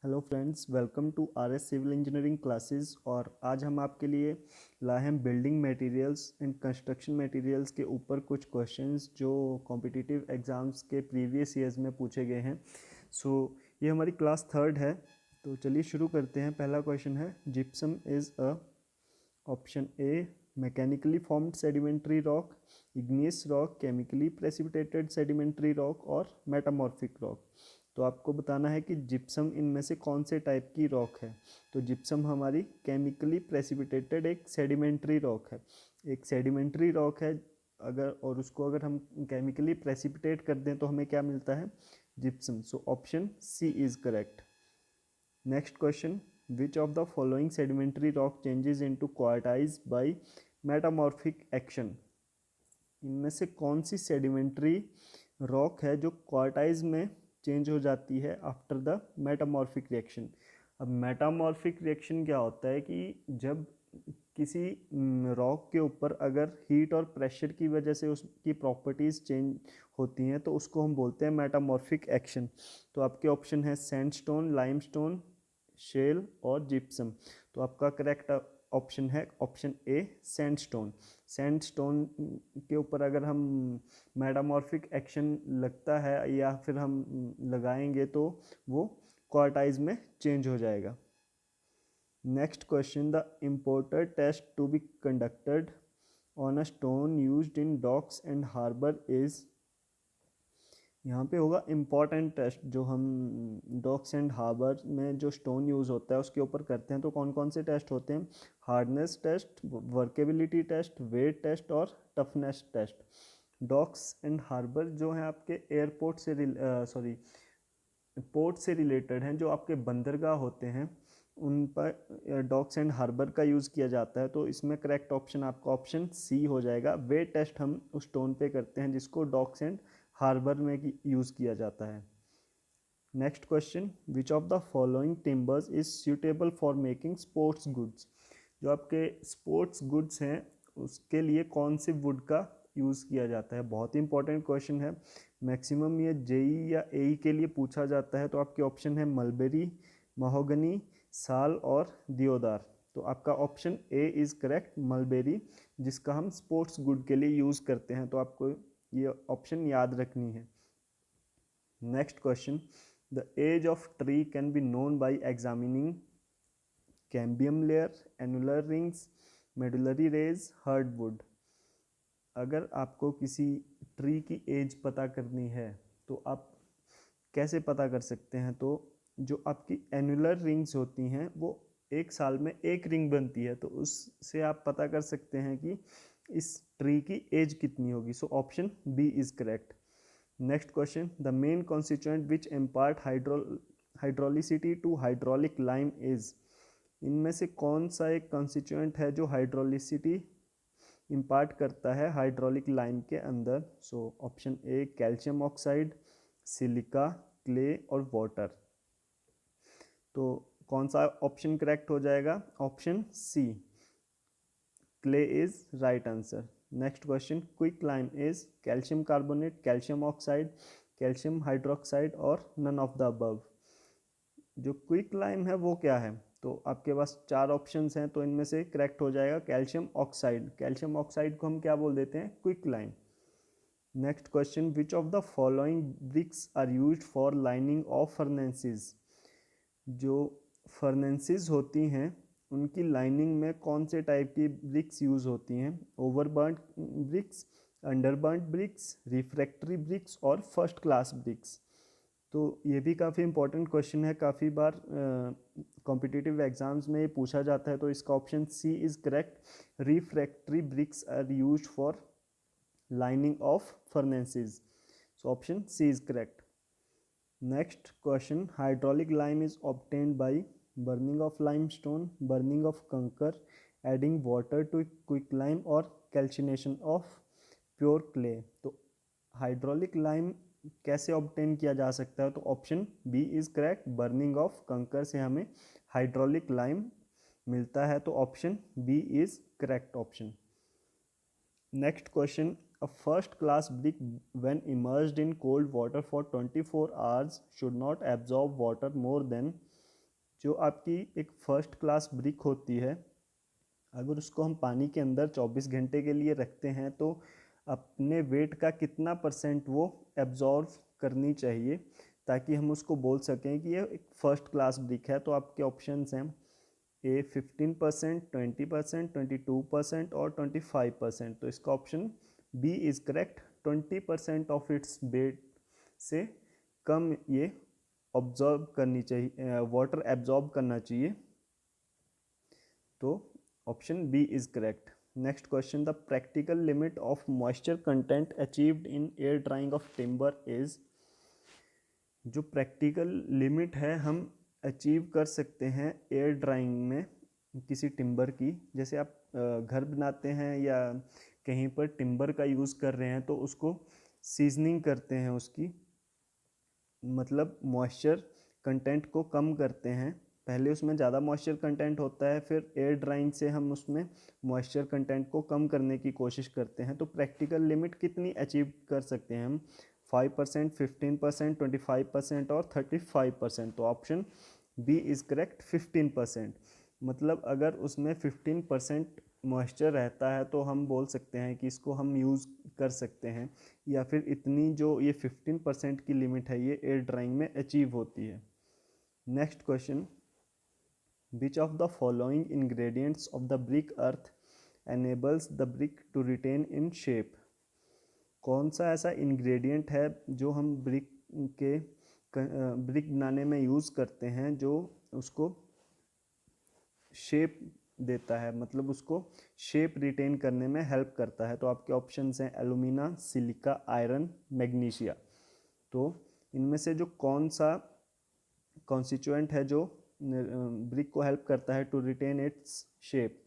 Hello friends, welcome to R S civil engineering classes. और आज हम आपके लिए लाए हैं building materials and construction materials के ऊपर कुछ क्वेश्चंस जो कॉम्पिटिटिव एग्जाम्स के प्रीवियस ईयर्स में पूछे गए हैं। ये हमारी क्लास थर्ड है, तो चलिए शुरू करते हैं। पहला क्वेश्चन है, gypsum is a option A mechanically formed sedimentary rock, igneous rock, chemically precipitated sedimentary rock और मेटामॉर्फिक रॉक। तो आपको बताना है कि जिप्सम इनमें से कौन से टाइप की रॉक है। तो जिप्सम हमारी केमिकली प्रेसिपिटेटेड एक सेडिमेंट्री रॉक है। एक सेडिमेंट्री रॉक है अगर, और उसको अगर हम केमिकली प्रेसिपिटेट कर दें तो हमें क्या मिलता है, gypsum. So option C is correct. Next question, which of the following sedimentary rock changes into quartzite by metamorphic action. इनमें से कौन सी सेडिमेंट्री रॉक है जो क्वार्टाइज में चेंज हो जाती है आफ्टर द मेटामॉर्फिक रिएक्शन। अब मेटामॉर्फिक रिएक्शन क्या होता है कि जब किसी रॉक के ऊपर अगर हीट और प्रेशर की वजह से उसकी प्रॉपर्टीज़ चेंज होती हैं तो उसको हम बोलते हैं मेटामॉर्फिक एक्शन। तो आपके ऑप्शन है सैंडस्टोन, लाइमस्टोन, शेल और जिप्सम। तो आपका करेक्ट ऑप्शन है ऑप्शन ए सैंडस्टोन। सैंडस्टोन के ऊपर अगर हम मेटामॉर्फिक एक्शन लगता है या फिर हम लगाएंगे तो वो क्वार्टाइज में चेंज हो जाएगा। Next question, the important test to be conducted on a stone used in docks and harbour is. यहाँ पे होगा इम्पॉर्टेंट टेस्ट, जो हम डॉक्स एंड हार्बर में जो स्टोन यूज़ होता है उसके ऊपर करते हैं। तो कौन कौन से टेस्ट होते हैं, hardness test, workability test, wet test और toughness test. Docks and harbour जो हैं आपके एयरपोर्ट से सॉरी पोर्ट से रिलेटेड हैं, जो आपके बंदरगाह होते हैं उन पर डॉक्स एंड हार्बर का यूज़ किया जाता है। तो इसमें करेक्ट ऑप्शन आपका ऑप्शन सी हो जाएगा। वे टेस्ट हम उस स्टोन पे करते हैं जिसको डॉक्स एंड हार्बर में यूज़ किया जाता है। Next question, which of the following timbers is suitable for making sports goods. जो आपके स्पोर्ट्स गुड्स हैं उसके लिए कौन से वुड का यूज़ किया जाता है। बहुत ही इंपॉर्टेंट क्वेश्चन है, मैक्सिमम ये जेई या एई के लिए पूछा जाता है। तो आपके ऑप्शन है मलबेरी, महोगनी, साल और दियोदार। तो आपका option A is correct, mulberry, जिसका हम स्पोर्ट्स गुड के लिए यूज़ करते हैं। तो आपको ये ऑप्शन याद रखनी है। Next question, the age of tree can be known by examining cambium layer, annular rings, medullary rays, hardwood. अगर आपको किसी ट्री की एज पता करनी है तो आप कैसे पता कर सकते हैं। तो जो आपकी एनुलर रिंग्स होती हैं वो एक साल में एक रिंग बनती है, तो उससे आप पता कर सकते हैं कि इस ट्री की एज कितनी होगी। So option B is correct. Next question, the main constituent which impart hydraulicity to hydraulic lime is. इनमें से कौन सा एक कॉन्स्टिट्यूएंट है जो हाइड्रोलिसिटी इम्पार्ट करता है हाइड्रोलिक लाइम के अंदर। So option A calcium oxide, silica, clay और वाटर। तो कौन सा ऑप्शन करेक्ट हो जाएगा, option C, clay is right answer. Next question, quick lime is calcium carbonate, calcium oxide, calcium hydroxide और नन ऑफ द अबव। जो quick lime है वो क्या है, तो आपके पास चार ऑप्शंस हैं, तो इनमें से करेक्ट हो जाएगा कैल्शियम ऑक्साइड। कैल्शियम ऑक्साइड को हम क्या बोल देते हैं, quick lime. Next question, which of the following bricks are used for lining of furnaces. जो फर्नेसेस होती हैं उनकी लाइनिंग में कौन से टाइप की ब्रिक्स यूज़ होती हैं, ओवरबर्न्ट ब्रिक्स, अंडरबर्न्ट ब्रिक्स, रिफ्रैक्टरी ब्रिक्स और फर्स्ट क्लास ब्रिक्स। तो ये भी काफ़ी इंपॉर्टेंट क्वेश्चन है, काफ़ी बार कॉम्पिटिटिव एग्जाम्स में ये पूछा जाता है। तो इसका option C is correct, refractory bricks are used for lining of furnaces. So option C is correct. Next question, hydraulic lime is obtained by burning of limestone, burning of कंकर, adding water to quick lime और calcination of pure clay। तो hydraulic lime कैसे obtain किया जा सकता है, तो option B is correct, burning of kankar से हमें हाइड्रोलिक लाइम मिलता है। तो option B is correct option. Next question, a first class brick when immersed in cold water for 24 hours should not absorb water more than। जो आपकी एक first class brick होती है, अगर उसको हम पानी के अंदर 24 घंटे के लिए रखते हैं तो अपने वेट का कितना परसेंट वो एब्जॉर्व करनी चाहिए, ताकि हम उसको बोल सकें कि ये एक फर्स्ट क्लास ब्रिक है। तो आपके ऑप्शंस हैं ए 15%, 20%, 22% और 25%। तो इसका option B is correct. 20% of its weight से कम ये ऑब्जॉर्व करनी चाहिए, वाटर एब्जॉर्ब करना चाहिए। तो option B is correct. Next question, the practical limit of moisture content achieved in air drying of timber is. जो प्रैक्टिकल लिमिट है हम अचीव कर सकते हैं एयर ड्राइंग में किसी टिम्बर की, जैसे आप घर बनाते हैं या कहीं पर टिम्बर का यूज़ कर रहे हैं तो उसको सीजनिंग करते हैं, उसकी मतलब मॉइस्चर कंटेंट को कम करते हैं। पहले उसमें ज़्यादा मॉइस्चर कंटेंट होता है, फिर एयर ड्राइंग से हम उसमें मॉइस्चर कंटेंट को कम करने की कोशिश करते हैं। तो प्रैक्टिकल लिमिट कितनी अचीव कर सकते हैं हम? 5%, 15%, 25% और 35%। तो ऑप्शन बी इज़ करेक्ट, 15%। मतलब अगर उसमें 15% मॉइस्चर रहता है तो हम बोल सकते हैं कि इसको हम यूज़ कर सकते हैं, या फिर इतनी जो ये 15% की लिमिट है ये एयर ड्राइंग में अचीव होती है। Next question, which of the following ingredients of the brick earth enables the brick to retain in shape. कौन सा ऐसा इंग्रेडिएंट है जो हम ब्रिक बनाने में यूज़ करते हैं जो उसको शेप देता है, मतलब उसको शेप रिटेन करने में हेल्प करता है। तो आपके ऑप्शंस हैं एलुमिना, सिलिका, आयरन, मैग्नीशिया। तो इनमें से जो कौन सा कॉन्स्टिट्यूएंट है जो ब्रिक को हेल्प करता है टू रिटेन इट्स शेप?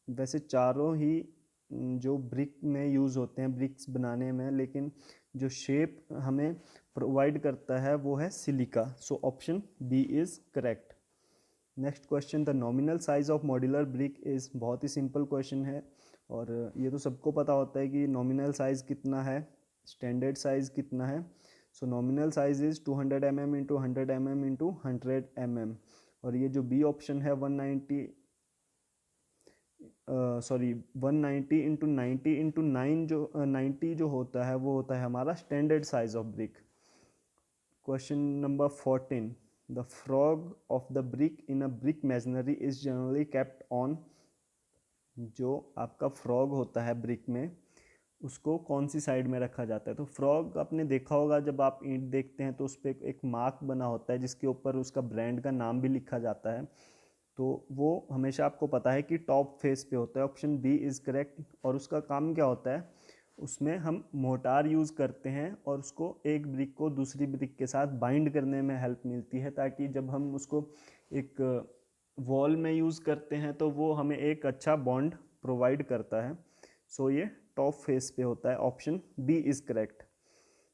वैसे चारों ही जो ब्रिक में यूज़ होते हैं ब्रिक्स बनाने में, लेकिन जो शेप हमें प्रोवाइड करता है वो है silica. So option B is correct. Next question, the nominal size of modular brick is. बहुत ही सिंपल क्वेश्चन है और ये तो सबको पता होता है कि नॉमिनल साइज़ कितना है, स्टैंडर्ड साइज़ कितना है। सो nominal size is 200 mm into 100 mm into 100 mm। और ये जो बी ऑप्शन है 190 सॉरी 190 इंटू 90 इंटू 9 जो 90 जो होता है वो होता है हमारा standard size of brick. Question number 14, the frog of the brick in a brick masonry is generally kept on. जो आपका फ्रॉग होता है ब्रिक में उसको कौन सी साइड में रखा जाता है? तो फ्रॉग आपने देखा होगा, जब आप ईंट देखते हैं तो उस पर एक मार्क बना होता है जिसके ऊपर उसका ब्रांड का नाम भी लिखा जाता है। तो वो हमेशा आपको पता है कि टॉप फेस पे होता है। Option B is correct. और उसका काम क्या होता है? उसमें हम मोटार यूज़ करते हैं और उसको एक ब्रिक को दूसरी ब्रिक के साथ बाइंड करने में हेल्प मिलती है, ताकि जब हम उसको एक वॉल में यूज़ करते हैं तो वो हमें एक अच्छा बॉन्ड प्रोवाइड करता है। सो ये टॉप फेस पे होता है। Option B is correct.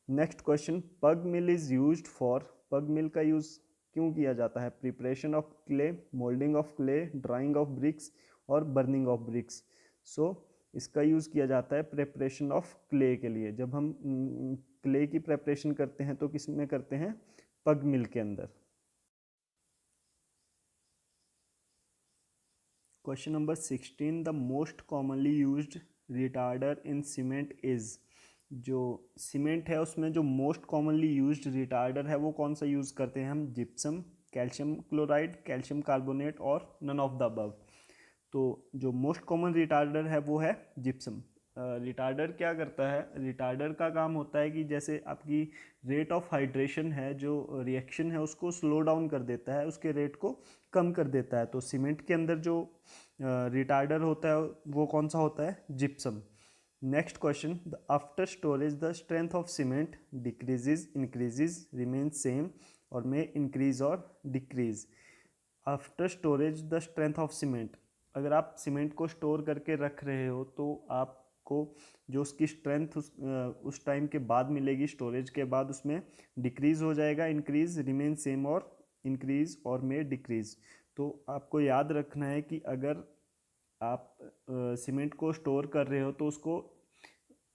Next question, pug mill is used for. पग मिल का यूज़ क्यों किया जाता है? Preparation of clay, moulding of clay, drying of BRICS और बर्निंग ऑफ ब्रिक्स। सो इसका यूज़ किया जाता है प्रिपरेशन ऑफ क्ले के लिए। जब हम क्ले की प्रिपरेशन करते हैं तो किस में करते हैं? पग मिल के अंदर। Question number 16, the most commonly used retarder in cement is. जो सीमेंट है उसमें जो मोस्ट कॉमनली यूज्ड रिटार्डर है वो कौन सा यूज़ करते हैं हम? Gypsum, calcium chloride, calcium carbonate और नन ऑफ द अबव। तो जो मोस्ट कॉमन रिटार्डर है वो है जिप्सम। रिटार्डर क्या करता है? रिटार्डर का काम होता है कि जैसे आपकी रेट ऑफ हाइड्रेशन है, जो रिएक्शन है उसको स्लो डाउन कर देता है, उसके रेट को कम कर देता है। तो सीमेंट के अंदर जो रिटार्डर होता है वो कौन सा होता है? Gypsum. Next question, the after storage the strength of cement decreases, increases, remain same और मे इंक्रीज और decrease. After storage the strength of cement, अगर आप सीमेंट को स्टोर करके रख रहे हो तो आपको जो उसकी स्ट्रेंथ उस टाइम के बाद मिलेगी, स्टोरेज के बाद उसमें डिक्रीज़ हो जाएगा, इंक्रीज, रिमेन सेम और इंक्रीज और मे डिक्रीज। तो आपको याद रखना है कि अगर आप सीमेंट को स्टोर कर रहे हो तो उसको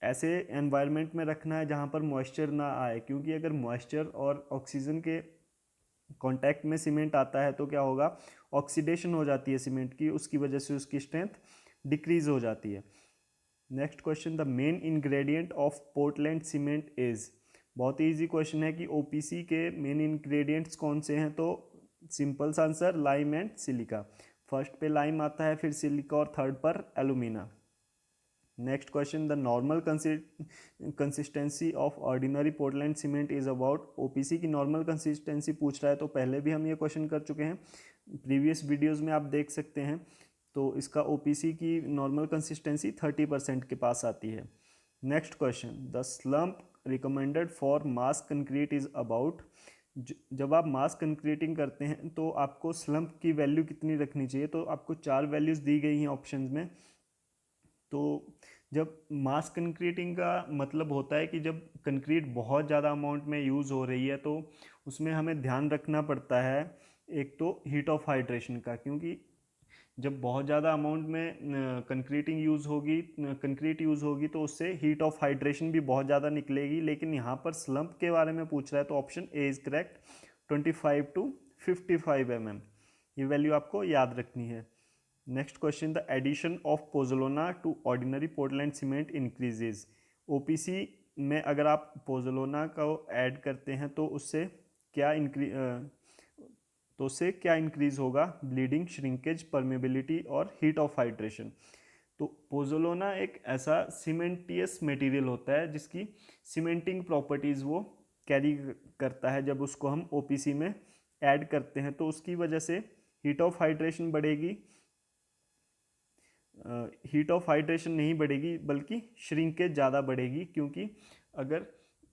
ऐसे एनवायरनमेंट में रखना है जहाँ पर मॉइस्चर ना आए, क्योंकि अगर मॉइस्चर और ऑक्सीजन के कांटेक्ट में सीमेंट आता है तो क्या होगा, ऑक्सीडेशन हो जाती है सीमेंट की, उसकी वजह से उसकी स्ट्रेंथ डिक्रीज हो जाती है। Next question, the main ingredient of Portland cement is. बहुत ही ईजी क्वेश्चन है कि ओपीसी के मेन इंग्रेडिएंट्स कौन से हैं, तो सिंपल सा answer lime and silica. First पे लाइम आता है, फिर सिलिका और थर्ड पर alumina. Next question, the normal consistency of ordinary Portland cement is about. OPC की नॉर्मल कंसिस्टेंसी पूछ रहा है, तो पहले भी हम ये क्वेश्चन कर चुके हैं, प्रीवियस वीडियोस में आप देख सकते हैं। तो इसका ओपीसी की नॉर्मल कंसिस्टेंसी 30% के पास आती है। Next question, the slump recommended for mass concrete is about. जब आप मास कंक्रीटिंग करते हैं तो आपको स्लम्प की वैल्यू कितनी रखनी चाहिए, तो आपको 4 वैल्यूज दी गई हैं ऑप्शंस में। तो जब मास कंक्रीटिंग का मतलब होता है कि जब कंक्रीट बहुत ज़्यादा अमाउंट में यूज़ हो रही है, तो उसमें हमें ध्यान रखना पड़ता है एक तो हीट ऑफ हाइड्रेशन का, क्योंकि जब बहुत ज़्यादा अमाउंट में कंक्रीट यूज़ होगी तो उससे हीट ऑफ हाइड्रेशन भी बहुत ज़्यादा निकलेगी। लेकिन यहाँ पर स्लम्प के बारे में पूछ रहा है तो option A is correct, 25 to 55 mm, ये वैल्यू आपको याद रखनी है। Next question, the addition of pozzolana to ordinary Portland cement increases. OPC में अगर आप पोजोलोना को ऐड करते हैं तो उससे क्या इंक्रीज होगा, ब्लीडिंग, श्रिंकेज, परमेबिलिटी और हीट ऑफ हाइड्रेशन। तो पोजोलोना एक ऐसा सीमेंटियस मटेरियल होता है जिसकी सीमेंटिंग प्रॉपर्टीज़ वो कैरी करता है। जब उसको हम ओपीसी में ऐड करते हैं तो उसकी वजह से हीट ऑफ हाइड्रेशन बढ़ेगी, हीट ऑफ हाइड्रेशन नहीं बढ़ेगी बल्कि श्रिंकेज ज़्यादा बढ़ेगी, क्योंकि अगर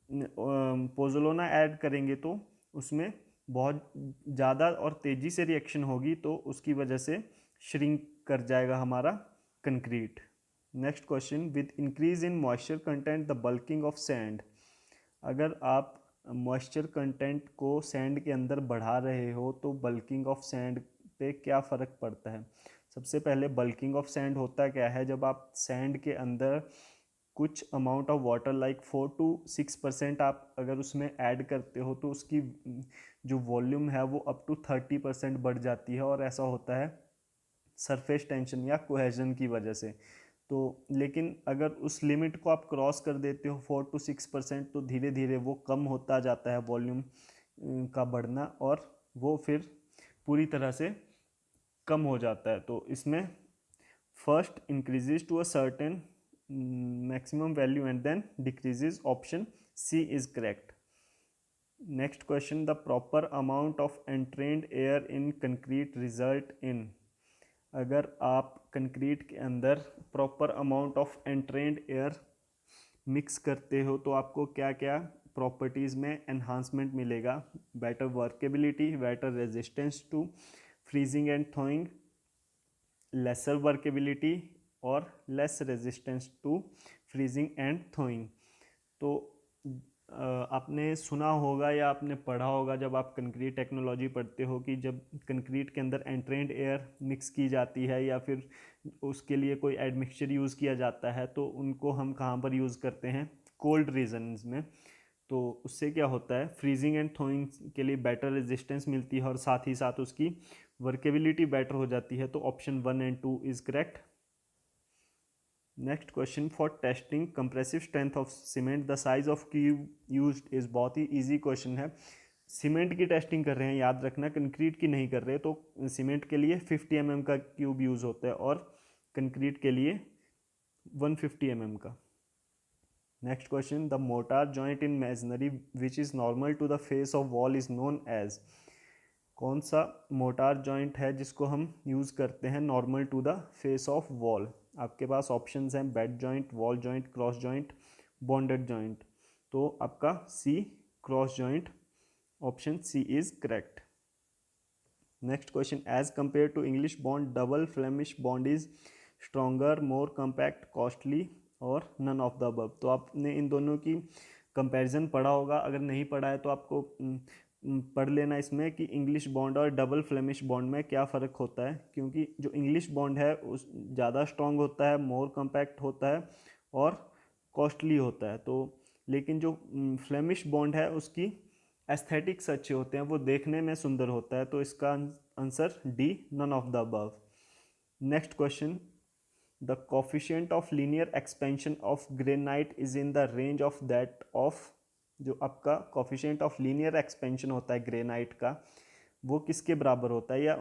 पोजोलोना ऐड करेंगे तो उसमें बहुत ज़्यादा और तेज़ी से रिएक्शन होगी, तो उसकी वजह से श्रिंक कर जाएगा हमारा concrete. Next question, with increase in moisture content the bulking of sand. अगर आप मॉइस्चर कंटेंट को सैंड के अंदर बढ़ा रहे हो तो बल्किंग ऑफ सैंड पे क्या फ़र्क पड़ता है। सबसे पहले बल्किंग ऑफ सैंड होता क्या है, जब आप सैंड के अंदर कुछ amount of water like 4 to 6% आप अगर उसमें ऐड करते हो तो उसकी जो वॉल्यूम है वो अप टू 30% बढ़ जाती है, और ऐसा होता है सरफेस टेंशन या कोहेजन की वजह से। तो लेकिन अगर उस लिमिट को आप क्रॉस कर देते हो 4 to 6%, तो धीरे धीरे वो कम होता जाता है वॉल्यूम का बढ़ना, और वो फिर पूरी तरह से कम हो जाता है। तो इसमें first increases to a certain maximum value and then decreases, option C is correct. Next question, the proper amount of entrained air in concrete result in. अगर आप कंक्रीट के अंदर proper amount of entrained air mix करते हो तो आपको क्या क्या प्रॉपर्टीज़ में एनहांसमेंट मिलेगा, better workability, better resistance to freezing and thawing, lesser workability और less resistance to freezing and thawing. तो आपने सुना होगा या आपने पढ़ा होगा जब आप कंक्रीट टेक्नोलॉजी पढ़ते हो कि जब कंक्रीट के अंदर एंट्रेंड एयर मिक्स की जाती है या फिर उसके लिए कोई एडमिक्सचर यूज़ किया जाता है तो उनको हम कहाँ पर यूज़ करते हैं, कोल्ड रीजन्स में। तो उससे क्या होता है, फ्रीजिंग एंड थॉइंग के लिए बेटर रेजिस्टेंस मिलती है और साथ ही साथ उसकी वर्केबिलिटी बेटर हो जाती है। तो option 1 and 2 is correct. Next question, for testing compressive strength of cement the size of cube used is. बहुत ही इजी क्वेश्चन है, सीमेंट की टेस्टिंग कर रहे हैं, याद रखना कंक्रीट की नहीं कर रहे। तो सीमेंट के लिए 50 mm का क्यूब यूज़ होता है और कंक्रीट के लिए 150 mm का। Next question, the mortar joint in masonry which is normal to the face of wall is known as. कौन सा मोटार जॉइंट है जिसको हम यूज़ करते हैं normal to the face of wall. आपके पास ऑप्शंस हैं, bed joint, wall joint, cross joint, bonded joint. तो आपका C, cross joint, option C is correct. Next question, as compared to English bond double Flemish bond is stronger, more compact, costly और none of the above. तो आपने इन दोनों की comparison पढ़ा होगा, अगर नहीं पढ़ा है तो आपको पढ़ लेना इसमें कि इंग्लिश बॉन्ड और डबल फ्लेमिश बॉन्ड में क्या फ़र्क होता है। क्योंकि जो इंग्लिश बॉन्ड है उस ज़्यादा स्ट्रॉन्ग होता है, मोर कॉम्पैक्ट होता है और कॉस्टली होता है। तो लेकिन जो फ्लेमिश बॉन्ड है उसकी एस्थेटिक्स अच्छे होते हैं, वो देखने में सुंदर होता है, तो इसका answer D, none of the above. Next question, the coefficient of linear expansion of granite is in the range of that of, जो आपका कोफिशिएंट ऑफ लीनियर एक्सपेंशन होता है ग्रेनाइट का, वो किसके बराबर होता है, या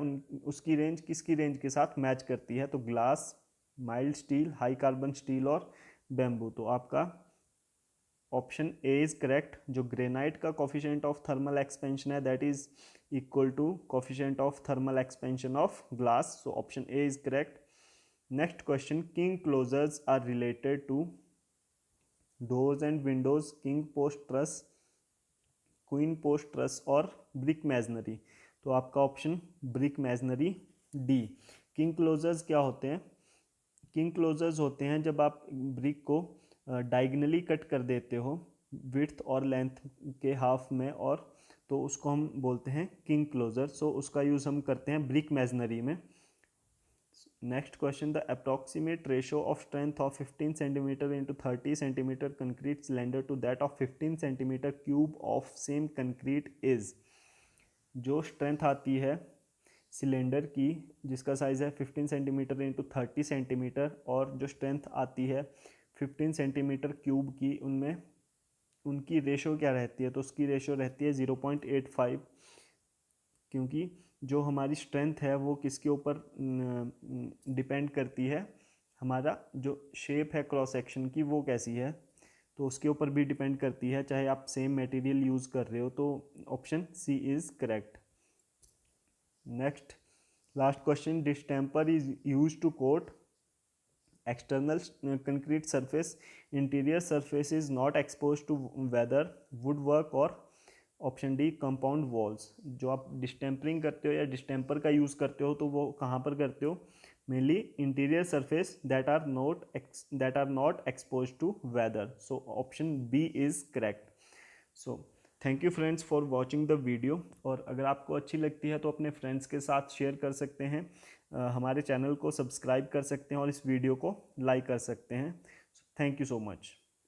उसकी रेंज किसकी रेंज के साथ मैच करती है? तो glass, mild steel, high carbon steel और बेम्बू। तो आपका ऑप्शन ए इज करेक्ट। जो ग्रेनाइट का कोफिशिएंट ऑफ थर्मल एक्सपेंशन है that is equal to coefficient of thermal expansion of glass, so option A is correct. Next question, king closers are related to doors and windows, king post truss, queen post truss और brick masonry. तो आपका option brick masonry D. King closers क्या होते हैं? King closures होते हैं जब आप ब्रिक को डायगनली कट कर देते हो विड्थ और लेंथ के हाफ में, और तो उसको हम बोलते हैं किंग क्लोजर। सो उसका यूज़ हम करते हैं ब्रिक मैजनरी में। Next question, the approximate ratio of strength of 15 centimetre into 30 centimetre concrete cylinder to that of 15 centimetre cube of same concrete is. जो स्ट्रेंथ आती है सिलेंडर की जिसका साइज़ है 15 सेंटीमीटर इंटू 30 सेंटीमीटर, और जो स्ट्रेंथ आती है 15 सेंटीमीटर क्यूब की, उनमें उनकी रेशो क्या रहती है? तो उसकी रेशो रहती है 0.85, क्योंकि जो हमारी स्ट्रेंथ है वो किसके ऊपर डिपेंड करती है? हमारा जो शेप है क्रॉस सेक्शन की वो कैसी है, तो उसके ऊपर भी डिपेंड करती है, चाहे आप सेम मटेरियल यूज़ कर रहे हो। तो option C is correct. Next last question, distemper is use to coat external concrete surface, interior surface is not expose to weather, wood work और ऑप्शन डी कंपाउंड वॉल्स। जो आप डिस्टेम्परिंग करते हो या डिस्टेम्पर का यूज़ करते हो तो वो कहाँ पर करते हो? Mainly interior surface that are not expose to weather. So option B is correct. So thank you friends for watching the video, और अगर आपको अच्छी लगती है तो अपने फ्रेंड्स के साथ शेयर कर सकते हैं, हमारे चैनल को सब्सक्राइब कर सकते हैं और इस वीडियो को लाइक कर सकते हैं। Thank you so much.